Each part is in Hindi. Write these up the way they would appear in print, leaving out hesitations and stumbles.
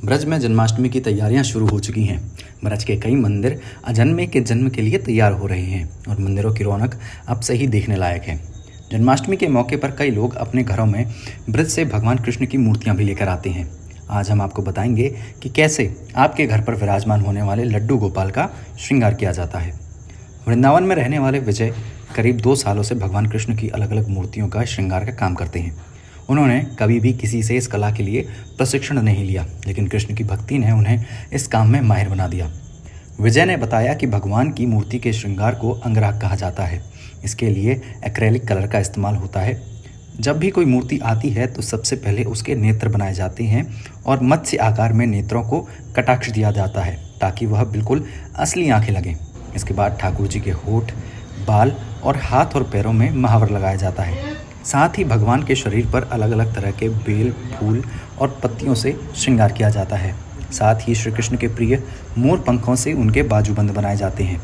ब्रज में जन्माष्टमी की तैयारियां शुरू हो चुकी हैं। ब्रज के कई मंदिर अजन्मे के जन्म के लिए तैयार हो रहे हैं और मंदिरों की रौनक अब से ही देखने लायक है। जन्माष्टमी के मौके पर कई लोग अपने घरों में ब्रज से भगवान कृष्ण की मूर्तियां भी लेकर आते हैं। आज हम आपको बताएंगे कि कैसे आपके घर पर विराजमान होने वाले लड्डू गोपाल का श्रृंगार किया जाता है। वृंदावन में रहने वाले विजय करीब 2 सालों से भगवान कृष्ण की अलग अलग मूर्तियों का श्रृंगार का काम करते हैं। उन्होंने कभी भी किसी से इस कला के लिए प्रशिक्षण नहीं लिया, लेकिन कृष्ण की भक्ति ने उन्हें इस काम में माहिर बना दिया। विजय ने बताया कि भगवान की मूर्ति के श्रृंगार को अंगराग कहा जाता है। इसके लिए एक्रेलिक कलर का इस्तेमाल होता है। जब भी कोई मूर्ति आती है तो सबसे पहले उसके नेत्र बनाए जाते हैं और मत्स्य आकार में नेत्रों को कटाक्ष दिया जाता है ताकि वह बिल्कुल असली आंखें लगें। इसके बाद ठाकुर जी के होठ, बाल और हाथ और पैरों में महावर लगाया जाता है। साथ ही भगवान के शरीर पर अलग अलग तरह के बेल, फूल और पत्तियों से श्रृंगार किया जाता है। साथ ही श्री कृष्ण के प्रिय मोर पंखों से उनके बाजूबंद बनाए जाते हैं।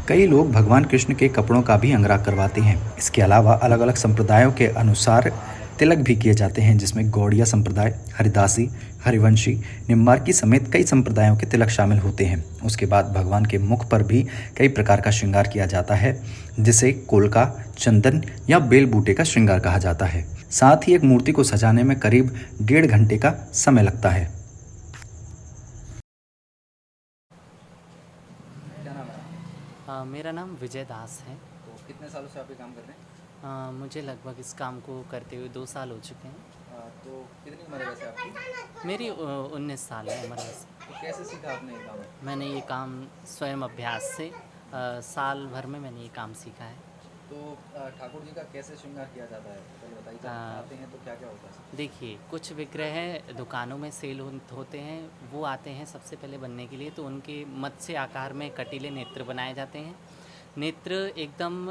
कई लोग भगवान कृष्ण के कपड़ों का भी अंगराग करवाते हैं। इसके अलावा अलग अलग संप्रदायों के अनुसार तिलक भी किए जाते हैं, जिसमें गौड़िया संप्रदाय, हरिदासी, हरिवंशी, निम्बार्की समेत कई संप्रदायों के तिलक शामिल होते हैं। उसके बाद भगवान के मुख पर भी कई प्रकार का श्रृंगार किया जाता है, जिसे कोलका, चंदन या बेल बूटे का श्रृंगार कहा जाता है। साथ ही एक मूर्ति को सजाने में करीब 1.5 घंटे का समय लगता है। क्या नाम है? मेरा नाम विजय दास है। तो कितने सालों से आप ये काम कर रहे हैं? मुझे लगभग इस काम को करते हुए 2 साल हो चुके हैं। तो कितनी उम्र है वैसे आपकी? मेरी 19 साल है उम्र वैसे। तो कैसे सीखा आपने ये काम? मैंने ये काम स्वयं अभ्यास से साल भर में मैंने ये काम सीखा है। तो ठाकुर जी का कैसे श्रृंगार किया जाता है पहले बताइए। जब आते हैं तो क्या क्या होता है? देखिए, कुछ विग्रह दुकानों में सेल होते हैं, वो आते हैं सबसे पहले बनने के लिए, तो उनके मत्स्य आकार में कटीले नेत्र बनाए जाते हैं। नेत्र एकदम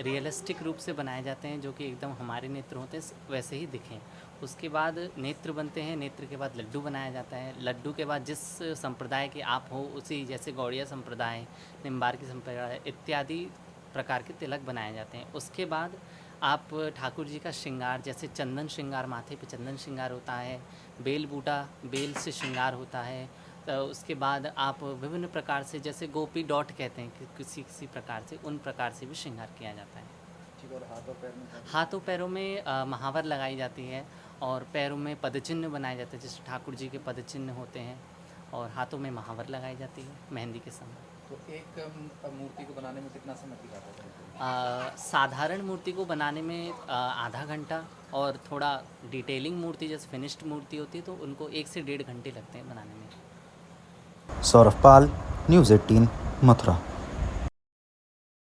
रियलिस्टिक रूप से बनाए जाते हैं, जो कि एकदम हमारे नेत्र होते हैं वैसे ही दिखें। उसके बाद नेत्र बनते हैं, नेत्र के बाद लड्डू बनाया जाता है। लड्डू के बाद जिस संप्रदाय के आप हो, उसी जैसे गौड़िया संप्रदाय, निम्बार्की संप्रदाय इत्यादि प्रकार के तिलक बनाए जाते हैं। उसके बाद आप ठाकुर जी का श्रृंगार, जैसे चंदन श्रृंगार, माथे पे चंदन श्रृंगार होता है, बेल बूटा, बेल से श्रृंगार होता है। तो उसके बाद आप विभिन्न प्रकार से, जैसे गोपी डॉट कहते हैं कि किसी प्रकार से, उन प्रकार से भी श्रृंगार किया जाता है। ठीक। और हाथों पैर में हाथों पैरों में महावर लगाई जाती है और पैरों में पदचिन्ह बनाए जाते हैं, जैसे ठाकुर जी के पदचिन्ह होते हैं, और हाथों में महावर लगाई जाती है मेहंदी के समय। तो एक मूर्ति को बनाने में कितना समय दिखाता है? साधारण मूर्ति को बनाने में आधा घंटा, और थोड़ा डिटेलिंग मूर्ति जैसे फिनिश्ड मूर्ति होती है तो उनको 1 से 1.5 घंटे लगते हैं बनाने में। सौरभ पाल, न्यूज़ 18, मथुरा।